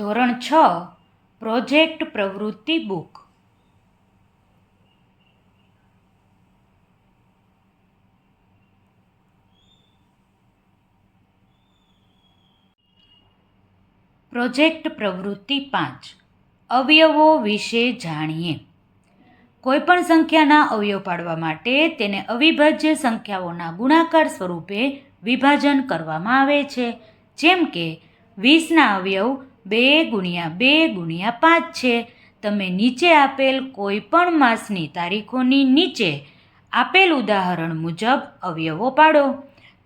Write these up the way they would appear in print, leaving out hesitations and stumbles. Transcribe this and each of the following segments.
ધોરણ 6 પ્રોજેક્ટ પ્રવૃત્તિ book. Project પ્રવૃત્તિ 5 અવયવો વિશે જાણીએ. કોઈપણ સંખ્યાના અવયવ પાડવા માટે તેને અવિભાજ્ય સંખ્યાઓના ગુણાકાર સ્વરૂપે વિભાજન કરવામાં આવે છે. જેમ કે 20ના અવયવ 2 × 2 × 5 છે. તમે નીચે આપેલ કોઈપણ માસની તારીખોની નીચે આપેલ ઉદાહરણ મુજબ અવયવો પાડો.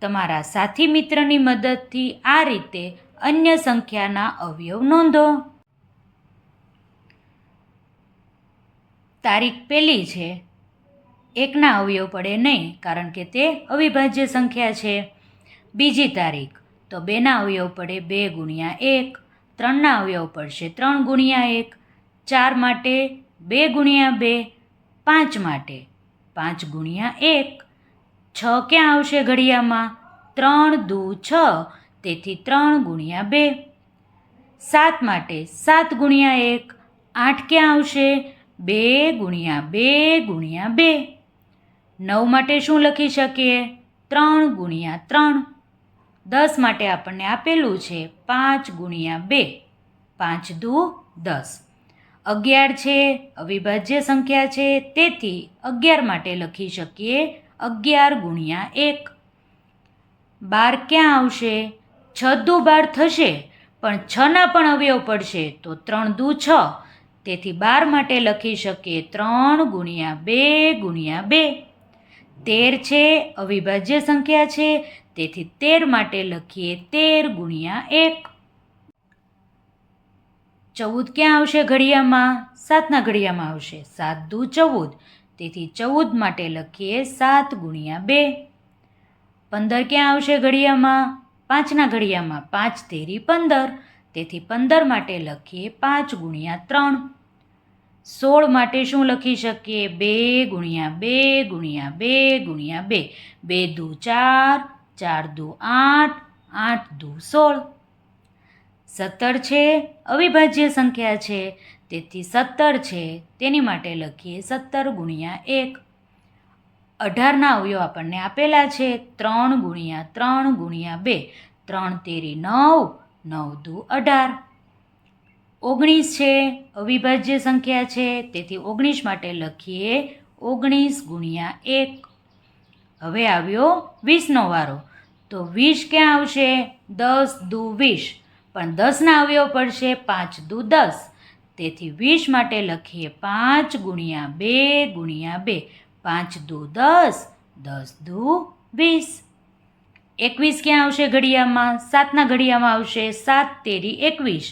તમારા સાથી મિત્રની મદદથી આ રીતે અન્ય સંખ્યાના અવયવ નોંધો. તારીખ પહેલી છે. 1ના અવયવ પડે નહીં કારણ કે તે અવિભાજ્ય સંખ્યા છે. બીજી તારીખ તો 2ના અવયવ પડે 2 × 1. 3ના અવયવ પડશે 3 × 1. 4 માટે 2 × 2. 5 માટે 5 × 1. 6 ક્યાં આવશે ઘડિયામાં? 3 દુ 6, તેથી 3 × 2. 7 માટે 7 × 1. 8 ક્યાં આવશે? 2 × 2 × 2. 9 માટે શું લખી શકીએ? 3 × 3. 10 માટે આપણને આપેલું છે 5 × 2. 5 દુ 10. 11 છે, અવિભાજ્ય સંખ્યા છે, તેથી 11 માટે લખી શકીએ 11 × 1. 12 ક્યાં આવશે? 6 દુ 12 થશે, પણ 6ના પણ અવયવ પડશે તો 3 દુ 6, તેથી 12 માટે લખી શકીએ 3 × 2 × 2. 13 છે, અવિભાજ્ય સંખ્યા છે, તેથી 13 માટે લખીએ 13 × 1. 14 ક્યાં આવશે ઘડિયામાં? 7ના ઘડિયામાં આવશે. 7 દુ 14, તેથી 14 માટે લખીએ 7 × 2. 15 ક્યાં આવશે ઘડિયામાં? 5ના ઘડિયામાં. 5 તેરી 15, તેથી 15 માટે લખીએ 5 × 3. 16 માટે શું લખી શકીએ? 2 × 2 × 2 × 2. 2 દુ 4, 4 દુ 8, 8 દુ 16. 17 છે, અવિભાજ્ય સંખ્યા છે, તેથી 17 છે, તેની માટે લખીએ 17 × 1. 18ના અવયવ આપણને આપેલા છે 3 × 3 × 2. 3 તેરી 9, 9 દુ 18. 19 છે, અવિભાજ્ય સંખ્યા છે, તેથી 19 માટે લખીએ 19 × 1. હવે આવ્યો 20નો વારો, તો 20 ક્યાં આવશે? 10 દુ 20, પણ 10ના અવયવ પડશે 5 દુ 10, તેથી 20 માટે લખીએ 5 × 2 × 2. 5 દુ 10, 10 દુ 20. 21 ક્યાં આવશે ઘડિયામાં? 7ના ઘડિયામાં આવશે. 7 તેરી 21,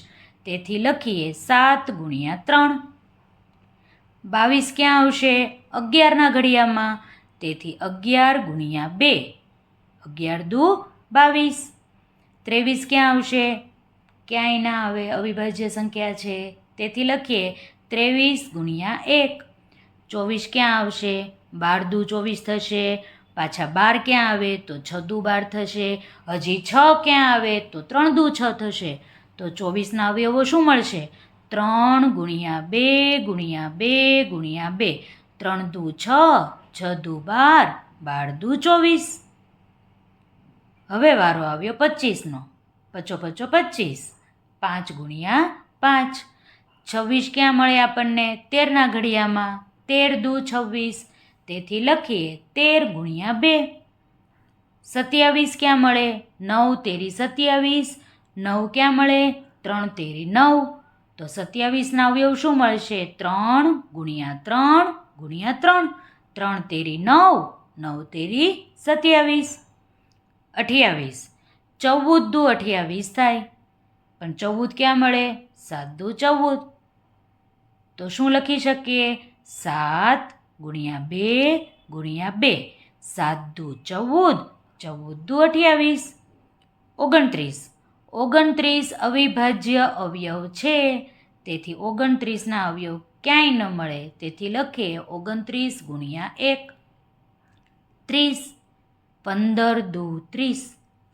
તેથી લખીએ 7 × 3. 22 ક્યાં આવશે? 11ના ઘડિયામાં, તેથી 11 × 2. 11 દુ 22. 23 ક્યાં આવશે? ક્યાંય ના આવે, અવિભાજ્ય સંખ્યા છે, તેથી લખીએ 23 × 1. 24 ક્યાં આવશે? 12 દુ 24 થશે. પાછા 12 ક્યાં આવે? તો 6 દુ 12 થશે. હજી 6 ક્યાં આવે? તો 3 દુ 6 થશે. તો 24ના અવયવો શું મળશે? 3 × 2 × 2 × 2. 3 દુ 6, 6 દુ 12, 12 દુ 24. હવે વારો આવ્યો 25નો. 25 25. 5 × 5. 26 ક્યાં મળે આપણને? 13ના ઘડિયામાં. 13 દુ 26, તેથી લખીએ 13 × 2. 27 ક્યાં મળે? 9 તેરી 27. 9 ક્યાં મળે? 3 તેરી 9, તો 27ના અવયવ શું મળશે? 3 × 3 × 3. 3 તેરી 9, 9 તેરી 27. 28. 14 દુ 28 થાય, પણ 14 ક્યાં મળે? 7 દુ 14, તો શું લખી શકીએ? 7 × 2 × 2. 7 દુ 14, 14 દુ 28. 29. 29 અવિભાજ્ય અવયવ છે, તેથી 29ના અવયવ ક્યાંય ન મળે, તેથી લખીએ 29 × 1. 30. 15 દુ 30.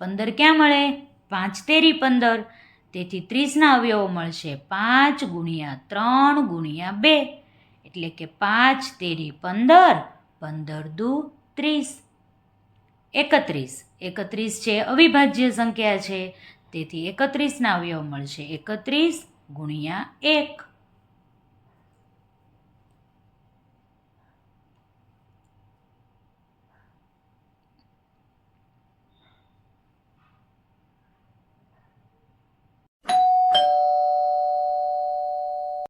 15 ક્યાં મળે? 5 તેરી 15, તેથી 30ના અવયવો મળશે 5 ગુણ્યા 3 ગુણ્યા 2 એટલે કે 5 તેરી 15, 15 દુ 30. 31. 31 છે અવિભાજ્ય સંખ્યા છે, તેથી 31ના અવયવ મળશે 31 ગુણ્યા 1.